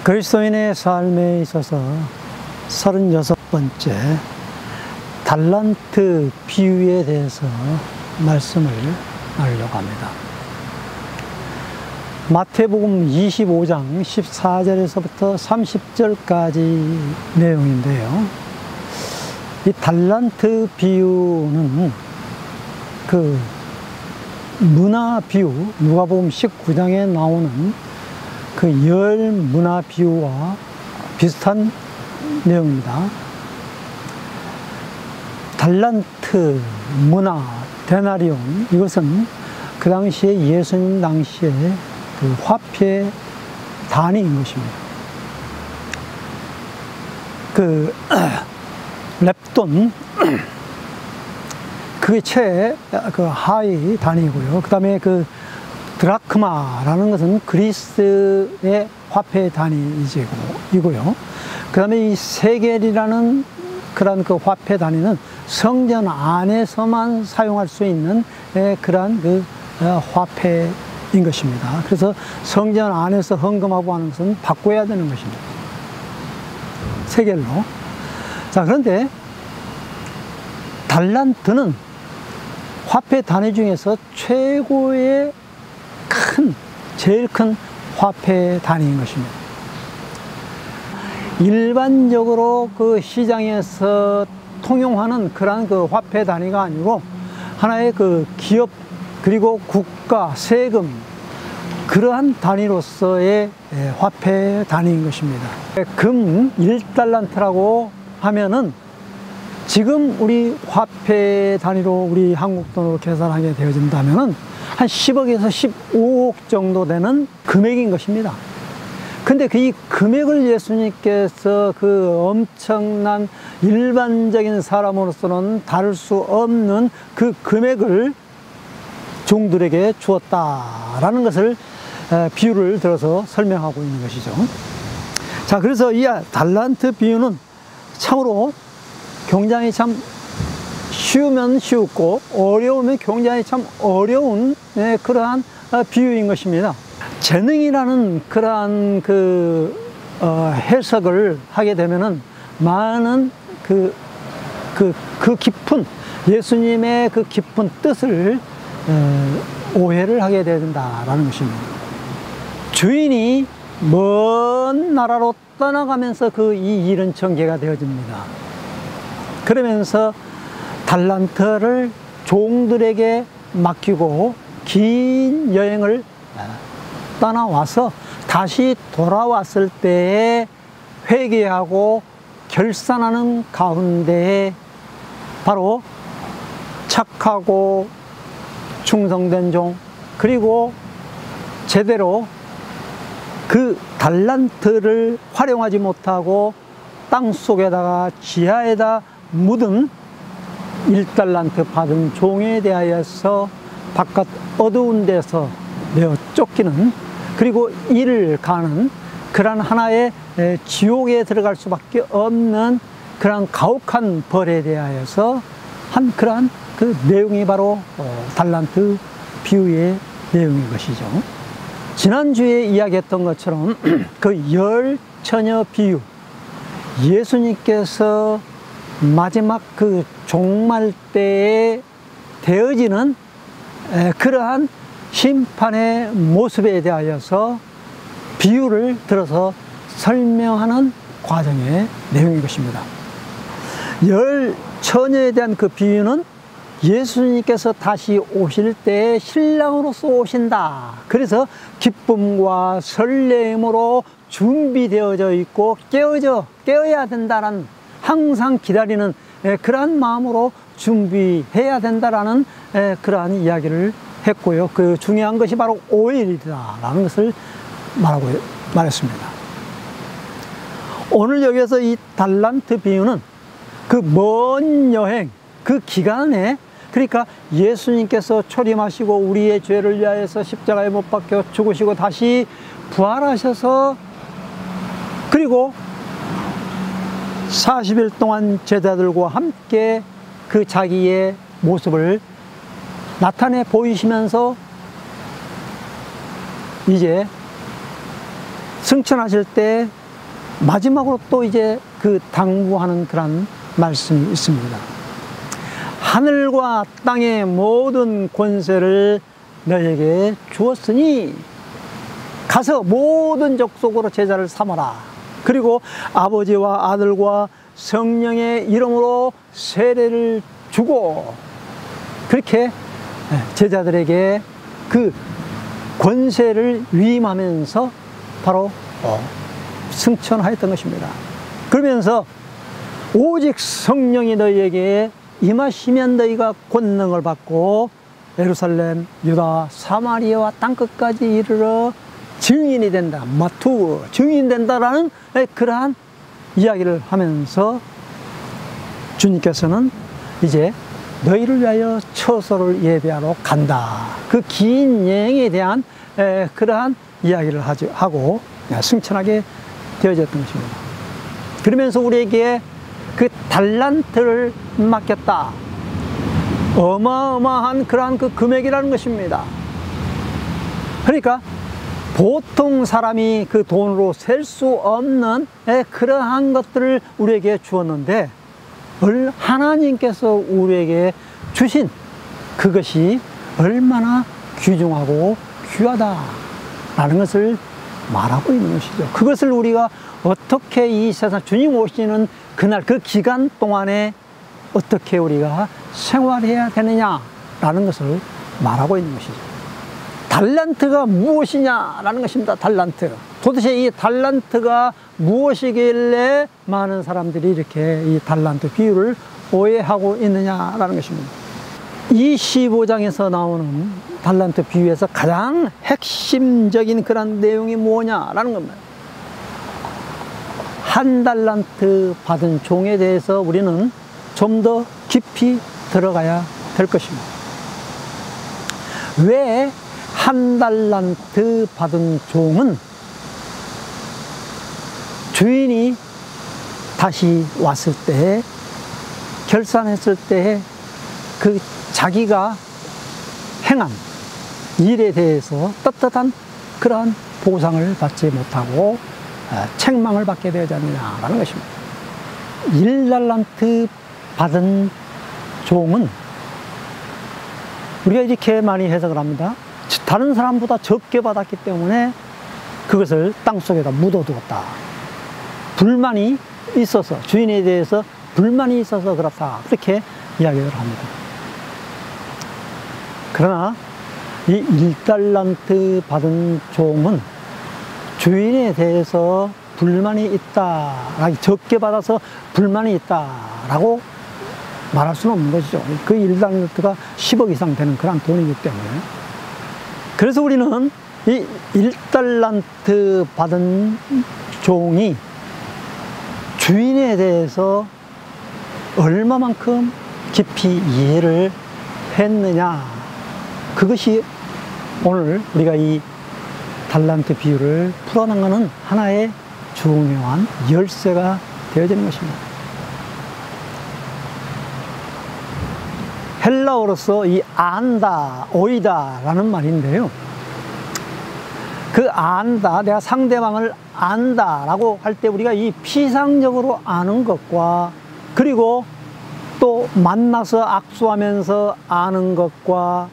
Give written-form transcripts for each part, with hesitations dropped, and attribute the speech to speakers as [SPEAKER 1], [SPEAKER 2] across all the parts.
[SPEAKER 1] 그리스도인의 삶에 있어서 36번째 달란트 비유에 대해서 말씀을 나누려고 합니다. 마태복음 25장 14절에서부터 30절까지 내용인데요. 이 달란트 비유는 그 문화 비유, 누가복음 19장에 나오는 그 열 문화 비유와 비슷한 내용입니다. 달란트, 문화, 데나리온, 이것은 그 당시에 예수님 당시에 그 화폐 단위인 것입니다. 그 렙돈, 그게 그 하위 단위이고요. 그 다음에 그 드라크마라는 것은 그리스의 화폐 단위이고요. 그 다음에 이 세겔이라는 그런 그 화폐 단위는 성전 안에서만 사용할 수 있는 그러한 그 화폐인 것입니다. 그래서 성전 안에서 헌금하고 하는 것은 바꿔야 되는 것입니다. 세겔로. 자, 그런데 달란트는 화폐 단위 중에서 최고의 제일 큰 화폐 단위인 것입니다. 일반적으로 그 시장에서 통용하는 그러한 그 화폐 단위가 아니고 하나의 그 기업 그리고 국가 세금 그러한 단위로서의 화폐 단위인 것입니다. 금 1달란트라고 하면은 지금 우리 화폐 단위로 우리 한국 돈으로 계산하게 되어진다면은 한 10억에서 15억 정도 되는 금액인 것입니다. 근데 이 금액을 예수님께서 그 엄청난 일반적인 사람으로서는 다룰 수 없는 그 금액을 종들에게 주었다라는 것을 비유를 들어서 설명하고 있는 것이죠. 자, 그래서 이 달란트 비유는 참으로 굉장히 참 쉬우면 쉬웠고 어려우면 굉장히 참 어려운 그러한 비유인 것입니다. 재능이라는 그러한 해석을 하게 되면은 많은 그 깊은 예수님의 그 깊은 뜻을 오해를 하게 된다라는 것입니다. 주인이 먼 나라로 떠나가면서 이 일은 전개가 되어집니다. 그러면서 달란트를 종들에게 맡기고 긴 여행을 떠나와서 다시 돌아왔을 때에 회개하고 결산하는 가운데 바로 착하고 충성된 종, 그리고 제대로 그 달란트를 활용하지 못하고 땅 속에다가 지하에다 묻은 1달란트 받은 종에 대하여서 바깥 어두운 데서 내어 쫓기는, 그리고 이를 가는 그러한 하나의 지옥에 들어갈 수밖에 없는 그러한 가혹한 벌에 대하여서 한 그러한 그 내용이 바로 달란트 비유의 내용인 것이죠. 지난주에 이야기했던 것처럼 그 열 처녀 비유, 예수님께서 마지막 그 종말 때에 되어지는 그러한 심판의 모습에 대하여서 비유를 들어서 설명하는 과정의 내용인 것입니다. 열 처녀에 대한 그 비유는 예수님께서 다시 오실 때 신랑으로서 오신다. 그래서 기쁨과 설렘으로 준비되어져 있고 깨어야 된다는, 항상 기다리는 그러한 마음으로 준비해야 된다라는 그러한 이야기를 했고요. 그 중요한 것이 바로 5일이다라는 것을 말했습니다. 오늘 여기에서 이 달란트 비유는 그 먼 여행, 그 기간에, 그러니까 예수님께서 초림하시고 우리의 죄를 위하여서 십자가에 못 박혀 죽으시고 다시 부활하셔서, 그리고 40일 동안 제자들과 함께 그 자기의 모습을 나타내 보이시면서 이제 승천하실 때 마지막으로 또 이제 그 당부하는 그런 말씀이 있습니다. 하늘과 땅의 모든 권세를 너에게 주었으니 가서 모든 족속으로 제자를 삼아라. 그리고 아버지와 아들과 성령의 이름으로 세례를 주고, 그렇게 제자들에게 그 권세를 위임하면서 바로 승천하였던 것입니다. 그러면서 오직 성령이 너희에게 임하시면 너희가 권능을 받고 예루살렘, 유다, 사마리아와 땅끝까지 이르러 증인이 된다. 마투, 증인된다라는 그러한 이야기를 하면서 주님께서는 이제 너희를 위하여 처소를 예배하러 간다. 그 긴 여행에 대한 그러한 이야기를 하고 승천하게 되어졌던 것입니다. 그러면서 우리에게 그 달란트를 맡겼다. 어마어마한 그러한 그 금액이라는 것입니다. 그러니까 보통 사람이 그 돈으로 셀 수 없는 그러한 것들을 우리에게 주었는데, 하나님께서 우리에게 주신 그것이 얼마나 귀중하고 귀하다라는 것을 말하고 있는 것이죠. 그것을 우리가 어떻게 이 세상 주님 오시는 그날 그 기간 동안에 어떻게 우리가 생활해야 되느냐라는 것을 말하고 있는 것이죠. 달란트가 무엇이냐라는 것입니다. 달란트. 도대체 이 달란트가 무엇이길래 많은 사람들이 이렇게 이 달란트 비유를 오해하고 있느냐라는 것입니다. 이 15장에서 나오는 달란트 비유에서 가장 핵심적인 그런 내용이 뭐냐라는 겁니다. 한 달란트 받은 종에 대해서 우리는 좀 더 깊이 들어가야 될 것입니다. 왜 한 달란트 받은 종은 주인이 다시 왔을 때, 결산했을 때 그 자기가 행한 일에 대해서 떳떳한 그러한 보상을 받지 못하고 책망을 받게 되지 않느냐라는 것입니다. 1달란트 받은 종은 우리가 이렇게 많이 해석을 합니다. 다른 사람보다 적게 받았기 때문에 그것을 땅속에다 묻어두었다. 불만이 있어서, 주인에 대해서 불만이 있어서 그렇다. 그렇게 이야기를 합니다. 그러나 이 1달란트 받은 종은 주인에 대해서 불만이 있다, 적게 받아서 불만이 있다라고 말할 수는 없는 것이죠. 그 1달란트가 10억 이상 되는 그런 돈이기 때문에. 그래서 우리는 이 1달란트 받은 종이 주인에 대해서 얼마만큼 깊이 이해를 했느냐, 그것이 오늘 우리가 이 달란트 비유를 풀어나가는 하나의 중요한 열쇠가 되어지는 것입니다. 헬라어로서 이 안다, 오이다라는 말인데요. 그 안다, 내가 상대방을 안다라고 할 때 우리가 이 피상적으로 아는 것과, 그리고 또 만나서 악수하면서 아는 것과,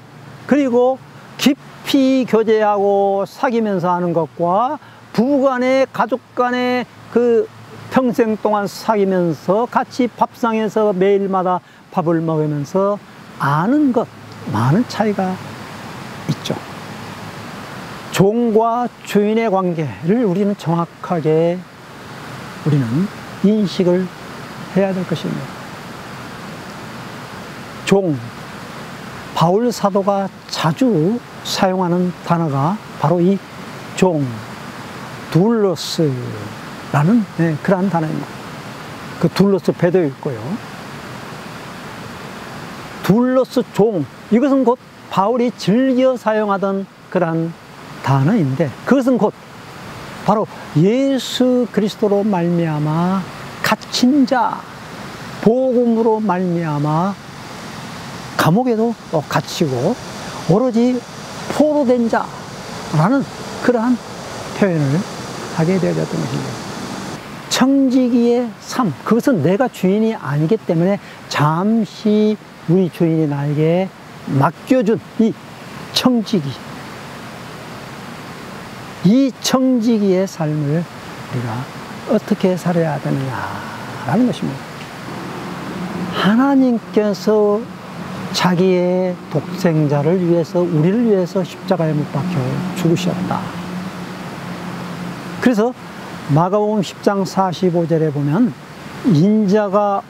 [SPEAKER 1] 그리고 깊이 교제하고 사귀면서 아는 것과, 부부간에 가족간에 그 평생 동안 사귀면서 같이 밥상에서 매일마다 밥을 먹으면서 아는 것, 많은 차이가 있죠. 종과 주인의 관계를 우리는 정확하게 우리는 인식을 해야 될 것입니다. 종, 바울 사도가 자주 사용하는 단어가 바로 이 종, 둘러스라는 그러한 단어입니다. 그 둘러스 배도 있고요. 둘러스 종, 이것은 곧 바울이 즐겨 사용하던 그러한 단어인데, 그것은 곧 바로 예수 그리스도로 말미암아 갇힌 자, 복음으로 말미암아 감옥에도 갇히고 오로지 포로된 자라는 그러한 표현을 하게 되어졌던 것입니다. 청지기의 삶, 그것은 내가 주인이 아니기 때문에 잠시 우리 주인이 나에게 맡겨준 이 청지기, 이 청지기의 삶을 우리가 어떻게 살아야 되느냐라는 것입니다. 하나님께서 자기의 독생자를 위해서, 우리를 위해서 십자가에 못 박혀 죽으셨다. 그래서 마가복음 10장 45절에 보면 인자가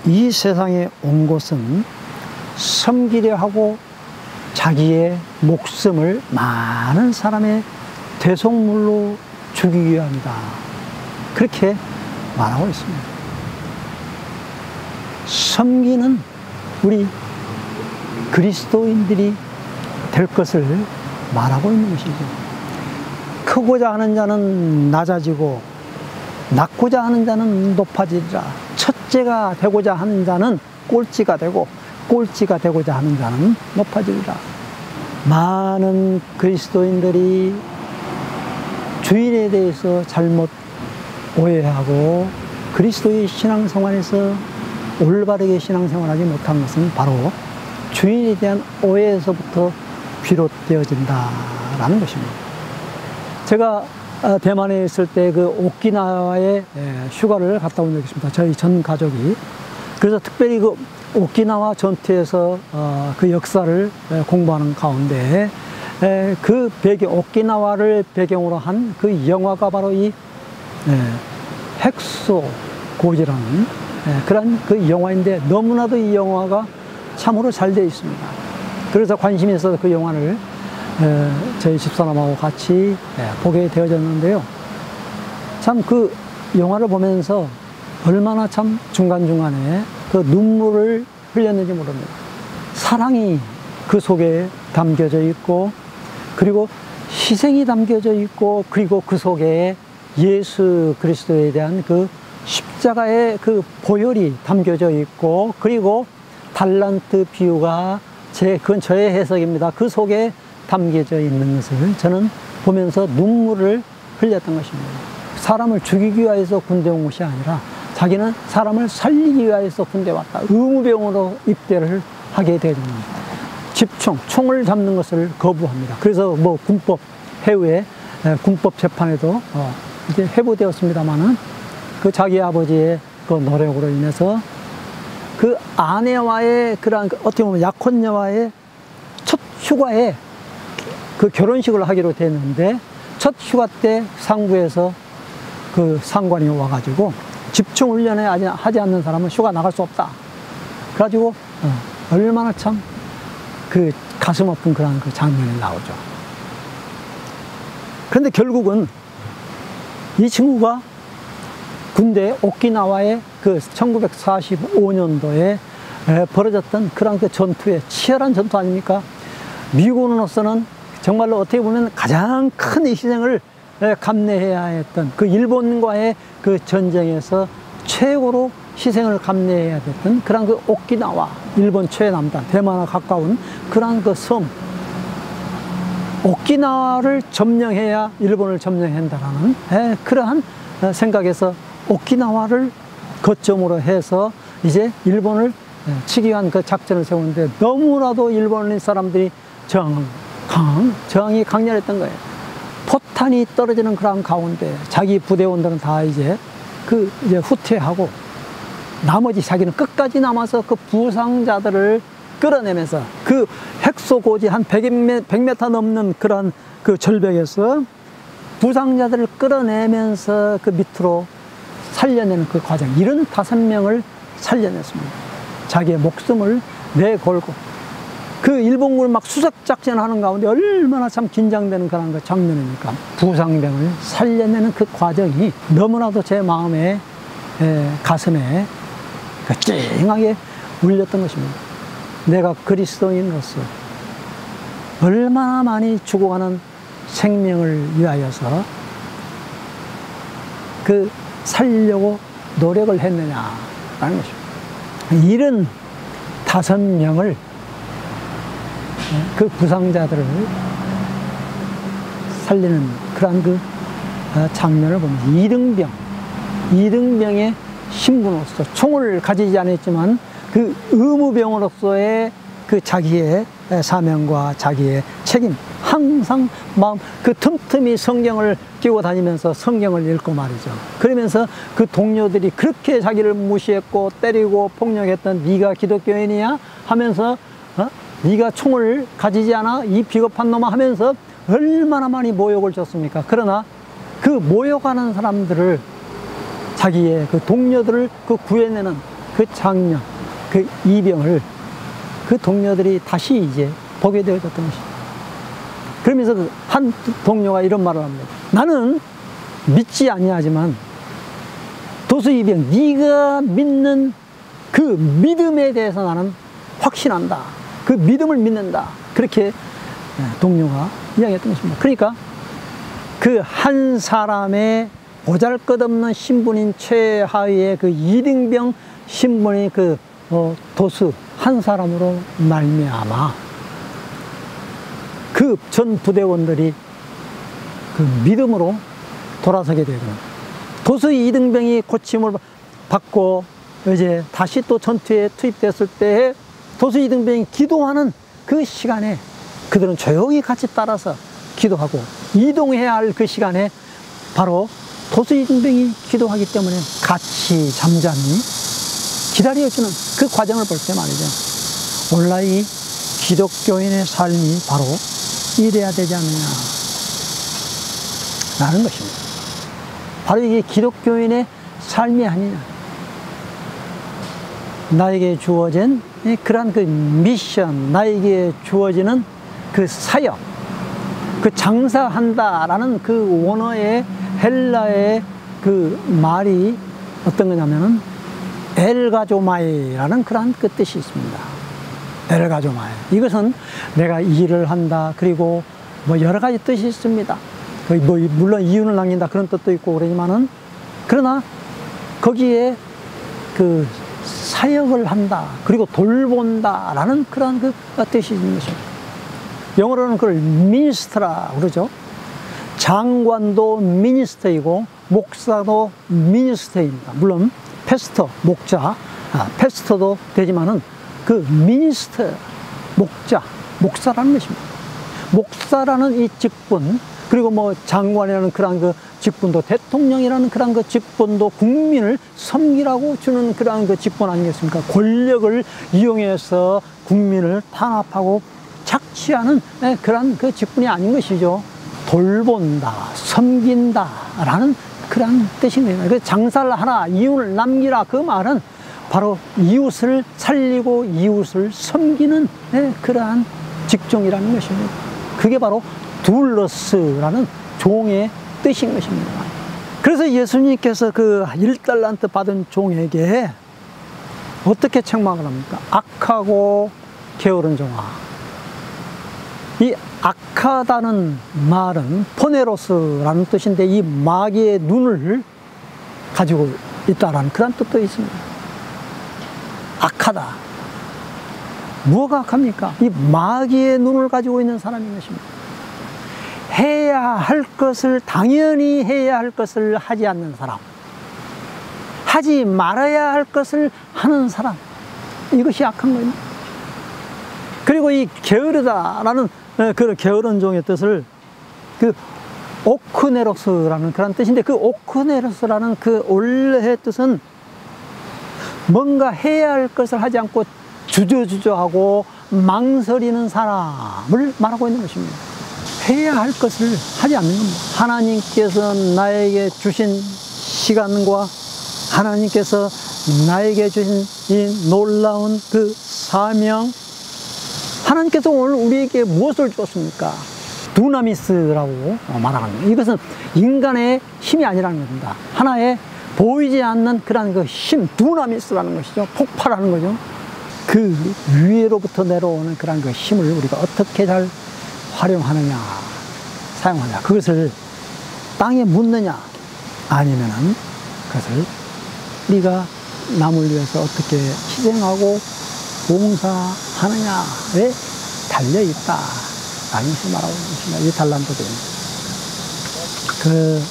[SPEAKER 1] 이 세상에 온 것은 섬기려 하고 자기의 목숨을 많은 사람의 대속물로 주기 위함이다. 그렇게 말하고 있습니다. 섬기는 우리 그리스도인들이 될 것을 말하고 있는 것이죠. 크고자 하는 자는 낮아지고 낮고자 하는 자는 높아지리라. 첫째가 되고자 하는 자는 꼴찌가 되고 꼴찌가 되고자 하는 자는 높아지리라. 많은 그리스도인들이 주인에 대해서 잘못 오해하고 그리스도의 신앙생활에서 올바르게 신앙생활하지 못한 것은 바로 주인에 대한 오해에서부터 비롯되어진다라는 것입니다. 제가 대만에 있을 때 그 오키나와에 휴가를 갔다 온 적이 있습니다. 저희 전 가족이. 그래서 특별히 그 오키나와 전투에서 그 역사를 공부하는 가운데 그 오키나와를 배경으로 한 그 영화가 바로 이 헥소고지라는 그런 그 영화인데 너무나도 이 영화가 참으로 잘 되어 있습니다. 그래서 관심이 있어서 그 영화를 저희 집사람하고 같이 보게 되어졌는데요. 참 그 영화를 보면서 얼마나 참 중간중간에 그 눈물을 흘렸는지 모릅니다. 사랑이 그 속에 담겨져 있고, 그리고 희생이 담겨져 있고, 그리고 그 속에 예수 그리스도에 대한 그 십자가의 그 보혈이 담겨져 있고, 그리고 달란트 비유가 그건 저의 해석입니다. 그 속에 담겨져 있는 것을 저는 보면서 눈물을 흘렸던 것입니다. 사람을 죽이기 위해서 군대 온 것이 아니라 자기는 사람을 살리기 위해서 군대 왔다. 의무병으로 입대를 하게 되는 총을 잡는 것을 거부합니다. 그래서 뭐 군법 해후에 군법 재판에도 이제 회부되었습니다만은 그 자기 아버지의 그 노력으로 인해서 그 아내와의 그러한 어떻게 보면 약혼녀와의 첫 휴가에 그 결혼식을 하기로 됐는데 첫 휴가 때 상부에서 그 상관이 와가지고 집중 훈련에 하지 않는 사람은 휴가 나갈 수 없다. 그래가지고 얼마나 참 그 가슴 아픈 그런 그 장면이 나오죠. 그런데 결국은 이 친구가 군대 오키나와의 그 1945년도에 벌어졌던 그런 그 전투에 치열한 전투 아닙니까? 미군으로서는 정말로 어떻게 보면 가장 큰 희생을 감내해야 했던 그 일본과의 그 전쟁에서 최고로 희생을 감내해야 됐던 그런 그 오키나와, 일본 최남단, 대만과 가까운 그런 그 섬, 오키나와를 점령해야 일본을 점령한다라는 그러한 생각에서 오키나와를 거점으로 해서 이제 일본을 치기 위한 그 작전을 세우는데 너무나도 일본 사람들이 저항이 강렬했던 거예요. 포탄이 떨어지는 그런 가운데 자기 부대원들은 다 이제 후퇴하고 나머지 자기는 끝까지 남아서 그 부상자들을 끌어내면서 그 헥소고지 한 100m 넘는 그런 그 절벽에서 부상자들을 끌어내면서 그 밑으로 살려내는 그 과정, 75명을 살려냈습니다. 자기의 목숨을 내걸고 그 일본군을 막 수색작전하는 가운데 얼마나 참 긴장되는 그런 그 장면이니까 부상병을 살려내는 그 과정이 너무나도 제 마음에 가슴에 찡하게 울렸던 것입니다. 내가 그리스도인으로서 얼마나 많이 죽어가는 생명을 위하여서 그 살려고 노력을 했느냐라는 것입니다. 75명을 그 부상자들을 살리는 그러한 그 장면을 보면서 이등병의 신분으로서 총을 가지지 않았지만 그 의무병으로서의 그 자기의 사명과 자기의 책임, 항상 마음 그 틈틈이 성경을 끼고 다니면서 성경을 읽고 말이죠. 그러면서 그 동료들이 그렇게 자기를 무시했고 때리고 폭력했던 네가 기독교인이야 하면서 네가 총을 가지지 않아 이 비겁한 놈아 하면서 얼마나 많이 모욕을 줬습니까? 그러나 그 모욕하는 사람들을 자기의 그 동료들을 그 구해내는 그 장면, 그 이병을 그 동료들이 다시 이제 보게 되어졌던 것입니다. 그러면서 그 한 동료가 이런 말을 합니다. 나는 믿지 아니하지만 도수이병 네가 믿는 그 믿음에 대해서 나는 확신한다. 그 믿음을 믿는다. 그렇게 동료가 이야기했던 것입니다. 그러니까 그 한 사람의 보잘것없는 신분인 최하위의 그 이등병 신분의 그 도수 한 사람으로 말미암아 그 전 부대원들이 그 믿음으로 돌아서게 되고 도수 이등병이 고침을 받고 이제 다시 또 전투에 투입됐을 때 도수 이등병이 기도하는 그 시간에 그들은 조용히 같이 따라서 기도하고 이동해야 할 그 시간에 바로 도수 이등병이 기도하기 때문에 같이 잠잠히 기다려주는 그 과정을 볼 때 말이죠. 원래 이 기독교인의 삶이 바로 이래야 되지 않느냐 라는 것입니다. 바로 이게 기독교인의 삶이 아니냐. 나에게 주어진 그러한 그 미션, 나에게 주어지는 그 사역, 그 장사한다라는 그 원어의 헬라의 그 말이 어떤 거냐면은 엘가조마이라는 그러한 그 뜻이 있습니다. 엘가조마이. 이것은 내가 일을 한다. 그리고 뭐 여러 가지 뜻이 있습니다. 뭐 물론 이윤을 남긴다 그런 뜻도 있고 그러지만은 그러나 거기에 그 사역을 한다. 그리고 돌본다라는 그러한 그 뜻이 있는 것입니다. 영어로는 그걸 미니스트라 그러죠. 장관도 미니스터이고 목사도 미니스터입니다. 물론 패스터, 목자, 패스터도 되지만은 그 미니스터, 목사라는 것입니다. 목사라는 이 직분, 그리고 뭐 장관이라는 그런 그 직분도, 대통령이라는 그런 그 직분도 국민을 섬기라고 주는 그런 그 직분 아니겠습니까? 권력을 이용해서 국민을 탄압하고 착취하는 그런 그 직분이 아닌 것이죠. 돌본다, 섬긴다 라는 그런 뜻인 거예요. 그 장사를 하라, 이윤을 남기라 그 말은 바로 이웃을 살리고 이웃을 섬기는 그러한 직종이라는 것입니다. 그게 바로 둘러스라는 종의 뜻인 것입니다. 그래서 예수님께서 그 1달란트 받은 종에게 어떻게 책망을 합니까? 악하고 게으른 종아. 이 악하다는 말은 포네로스라는 뜻인데 이 마귀의 눈을 가지고 있다라는 그런 뜻도 있습니다. 악하다. 뭐가 악합니까? 이 마귀의 눈을 가지고 있는 사람인 것입니다. 해야 할 것을 당연히 해야 할 것을 하지 않는 사람, 하지 말아야 할 것을 하는 사람, 이것이 악한 거예요. 그리고 이 게으르다라는 그 게으른 종의 뜻을 그 오크네로스라는 그런 뜻인데 그 오크네로스라는 그 원래의 뜻은 뭔가 해야 할 것을 하지 않고 주저주저하고 망설이는 사람을 말하고 있는 것입니다. 해야 할 것을 하지 않는 겁니다. 하나님께서 나에게 주신 시간과 하나님께서 나에게 주신 이 놀라운 그 사명, 하나님께서 오늘 우리에게 무엇을 주었습니까? 두나미스라고 말합니다. 이것은 인간의 힘이 아니라는 겁니다. 하나의 보이지 않는 그런 그 힘, 두나미스라는 것이죠. 폭발하는 거죠. 그 위로부터 내려오는 그런 그 힘을 우리가 어떻게 잘 활용하느냐, 사용하냐, 그것을 땅에 묻느냐, 아니면은 그것을 우리가 남을 위해서 어떻게 희생하고 봉사하느냐에 달려있다 라는 것을 말하고 있습니다. 이 달란트들은. 그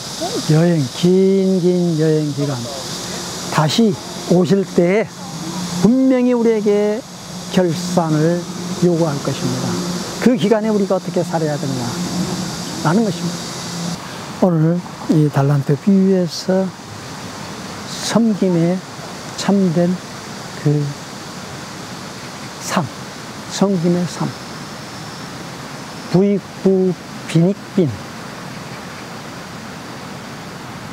[SPEAKER 1] 여행, 긴 여행 기간, 다시 오실 때에 분명히 우리에게 결산을 요구할 것입니다. 그 기간에 우리가 어떻게 살아야 되느냐라는 것입니다. 오늘 이 달란트 비유에서 섬김에 참된 그 삶, 섬김의 삶, 부익부 빈익빈,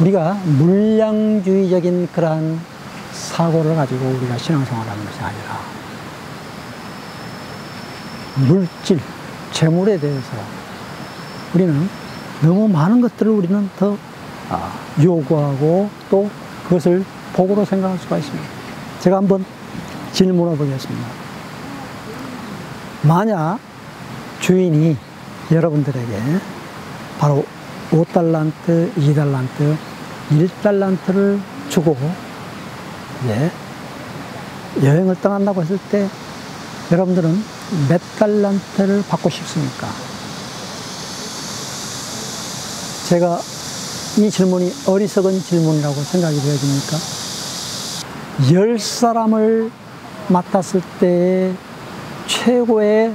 [SPEAKER 1] 우리가 물량주의적인 그러한 사고를 가지고 우리가 신앙생활하는 것이 아니라 물질, 재물에 대해서 우리는 너무 많은 것들을 우리는 더 요구하고 또 그것을 복으로 생각할 수가 있습니다. 제가 한번 질문해 보겠습니다. 만약 주인이 여러분들에게 바로 5달란트, 2달란트, 1달란트를 주고 여행을 떠난다고 했을 때 여러분들은 몇 달란트를 받고 싶습니까? 제가 이 질문이 어리석은 질문이라고 생각이 되어집니까? 10사람을 맡았을 때의 최고의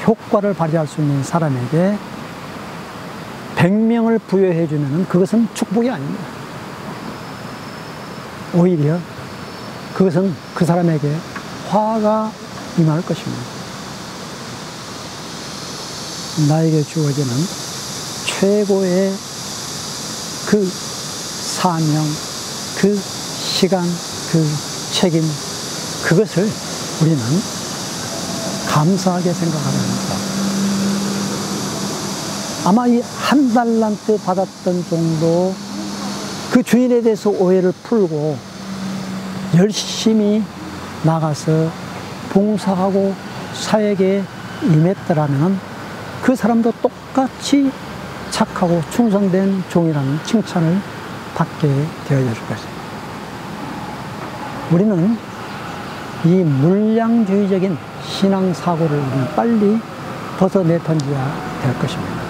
[SPEAKER 1] 효과를 발휘할 수 있는 사람에게 100명을 부여해 주면 그것은 축복이 아닙니다. 오히려 그것은 그 사람에게 화가 임할 것입니다. 나에게 주어지는 최고의 그 사명, 그 시간, 그 책임, 그것을 우리는 감사하게 생각하는 겁니다. 아마 이 1달란트 받았던 정도 그 주인에 대해서 오해를 풀고 열심히 나가서 봉사하고 사역에 임했더라면 그 사람도 똑같이 착하고 충성된 종이라는 칭찬을 받게 되어질 것입니다. 우리는 이 물량주의적인 신앙사고를 우리는 빨리 벗어내 던져야 될 것입니다.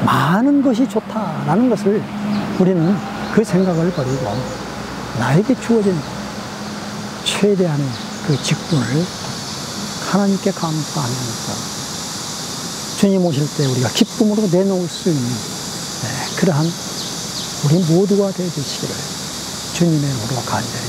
[SPEAKER 1] 많은 것이 좋다라는 것을 우리는 그 생각을 버리고 나에게 주어진 최대한의 그 직분을 하나님께 감사하면서 주님 오실 때 우리가 기쁨으로 내놓을 수 있는 그러한 우리 모두가 되어주시기를 주님의 이름으로 간절히